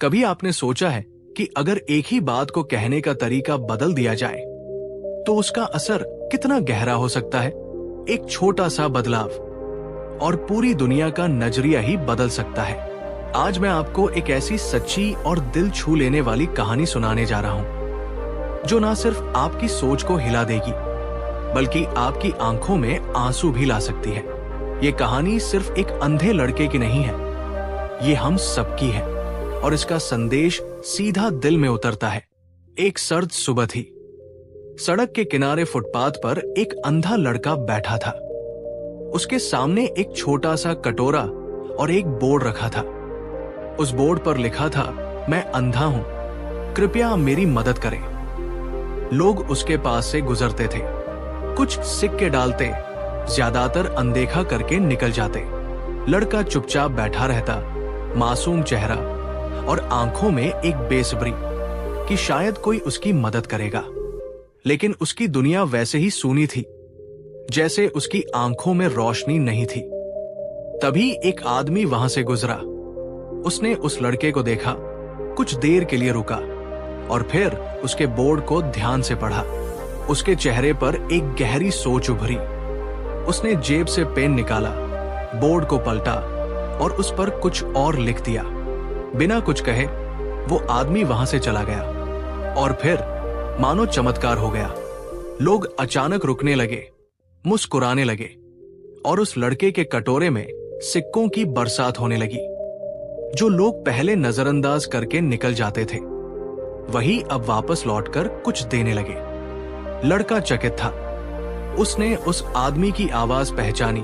कभी आपने सोचा है कि अगर एक ही बात को कहने का तरीका बदल दिया जाए तो उसका असर कितना गहरा हो सकता है? एक छोटा सा बदलाव और पूरी दुनिया का नजरिया ही बदल सकता है। आज मैं आपको एक ऐसी सच्ची और दिल छू लेने वाली कहानी सुनाने जा रहा हूं जो ना सिर्फ आपकी सोच को हिला देगी बल्कि आपकी आंखों में आंसू भी ला सकती है। ये कहानी सिर्फ एक अंधे लड़के की नहीं है, ये हम सबकी है और इसका संदेश सीधा दिल में उतरता है। एक सर्द सुबह थी। सड़क के किनारे फुटपाथ पर एक अंधा लड़का बैठा था। उसके सामने एक छोटा सा कटोरा और एक बोर्ड रखा था। उस बोर्ड पर लिखा था, मैं अंधा हूं, कृपया मेरी मदद करें। लोग उसके पास से गुजरते थे, कुछ सिक्के डालते, ज्यादातर अनदेखा करके निकल जाते। लड़का चुपचाप बैठा रहता, मासूम चेहरा और आंखों में एक बेसब्री कि शायद कोई उसकी मदद करेगा। लेकिन उसकी दुनिया वैसे ही सूनी थी जैसे उसकी आंखों में रोशनी नहीं थी। तभी एक आदमी वहां से गुजरा। उसने उस लड़के को देखा, कुछ देर के लिए रुका और फिर उसके बोर्ड को ध्यान से पढ़ा। उसके चेहरे पर एक गहरी सोच उभरी। उसने जेब से पेन निकाला, बोर्ड को पलटा और उस पर कुछ और लिख दिया। बिना कुछ कहे वो आदमी वहां से चला गया और फिर मानो चमत्कार हो गया। लोग अचानक रुकने लगे, मुस्कुराने लगे और उस लड़के के कटोरे में सिक्कों की बरसात होने लगी। जो लोग पहले नजरअंदाज करके निकल जाते थे वही अब वापस लौटकर कुछ देने लगे। लड़का चकित था। उसने उस आदमी की आवाज पहचानी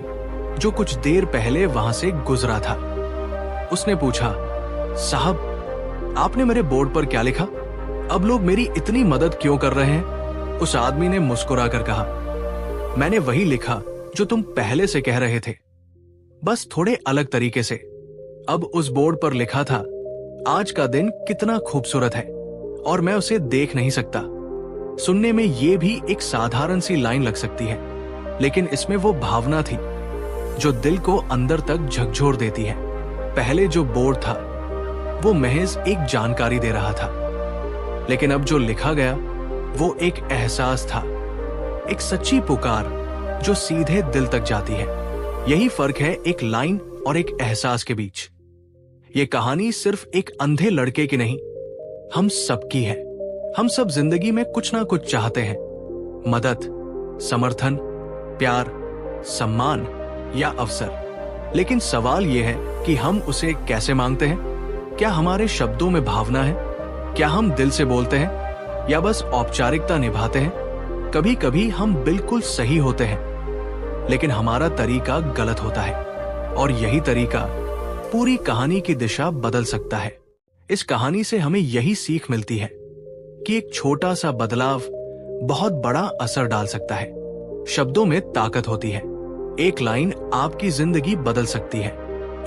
जो कुछ देर पहले वहां से गुजरा था। उसने पूछा, साहब, आपने मेरे बोर्ड पर क्या लिखा? अब लोग मेरी इतनी मदद क्यों कर रहे हैं? उस आदमी ने मुस्कुराकर कहा, मैंने वही लिखा जो तुम पहले से कह रहे थे, बस थोड़े अलग तरीके से। अब उस बोर्ड पर लिखा था, आज का दिन कितना खूबसूरत है और मैं उसे देख नहीं सकता। सुनने में ये भी एक साधारण सी लाइन लग सकती है, लेकिन इसमें वो भावना थी जो दिल को अंदर तक झकझोर देती है। पहले जो बोर्ड था वो महज एक जानकारी दे रहा था, लेकिन अब जो लिखा गया वो एक एहसास था, एक सच्ची पुकार जो सीधे दिल तक जाती है। यही फर्क है एक लाइन और एक एहसास के बीच। ये कहानी सिर्फ एक अंधे लड़के की नहीं, हम सबकी है। हम सब जिंदगी में कुछ ना कुछ चाहते हैं, मदद, समर्थन, प्यार, सम्मान या अवसर। लेकिन सवाल यह है कि हम उसे कैसे मांगते हैं? क्या हमारे शब्दों में भावना है? क्या हम दिल से बोलते हैं या बस औपचारिकता निभाते हैं? कभी कभी हम बिल्कुल सही होते हैं लेकिन हमारा तरीका गलत होता है और यही तरीका पूरी कहानी की दिशा बदल सकता है। इस कहानी से हमें यही सीख मिलती है कि एक छोटा सा बदलाव बहुत बड़ा असर डाल सकता है। शब्दों में ताकत होती है। एक लाइन आपकी जिंदगी बदल सकती है,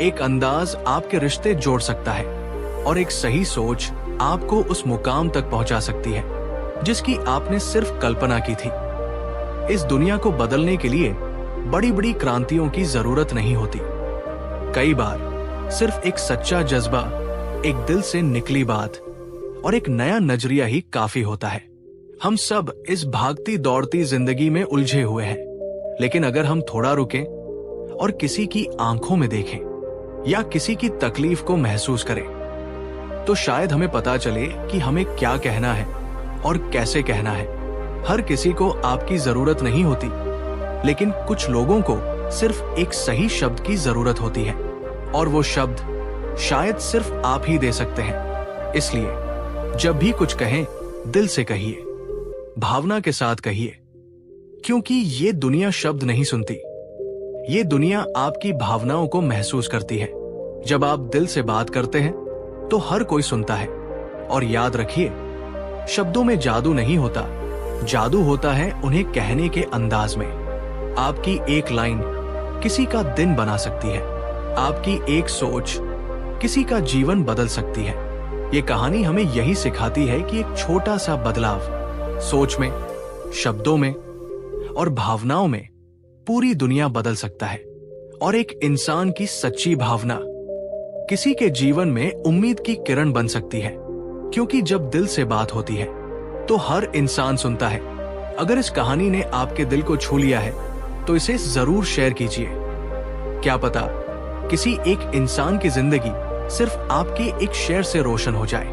एक अंदाज आपके रिश्ते जोड़ सकता है और एक सही सोच आपको उस मुकाम तक पहुंचा सकती है जिसकी आपने सिर्फ कल्पना की थी। इस दुनिया को बदलने के लिए बड़ी बड़ी क्रांतियों की जरूरत नहीं होती। कई बार सिर्फ एक सच्चा जज्बा, एक दिल से निकली बात और एक नया नजरिया ही काफी होता है। हम सब इस भागती दौड़ती जिंदगी में उलझे हुए हैं, लेकिन अगर हम थोड़ा रुकें और किसी की आंखों में देखें या किसी की तकलीफ को महसूस करें तो शायद हमें पता चले कि हमें क्या कहना है और कैसे कहना है। हर किसी को आपकी जरूरत नहीं होती, लेकिन कुछ लोगों को सिर्फ एक सही शब्द की जरूरत होती है और वो शब्द शायद सिर्फ आप ही दे सकते हैं। इसलिए जब भी कुछ कहें, दिल से कहिए, भावना के साथ कहिए, क्योंकि ये दुनिया शब्द नहीं सुनती, ये दुनिया आपकी भावनाओं को महसूस करती है। जब आप दिल से बात करते हैं तो हर कोई सुनता है। और याद रखिए, शब्दों में जादू नहीं होता, जादू होता है उन्हें कहने के अंदाज में। आपकी एक लाइन किसी का दिन बना सकती है, आपकी एक सोच किसी का जीवन बदल सकती है। ये कहानी हमें यही सिखाती है कि एक छोटा सा बदलाव सोच में, शब्दों में और भावनाओं में पूरी दुनिया बदल सकता है। और एक इंसान की सच्ची भावना किसी के जीवन में उम्मीद की किरण बन सकती है, क्योंकि जब दिल से बात होती है तो हर इंसान सुनता है। अगर इस कहानी ने आपके दिल को छू लिया है तो इसे जरूर शेयर कीजिए। क्या पता किसी एक इंसान की जिंदगी सिर्फ आपके एक शेयर से रोशन हो जाए।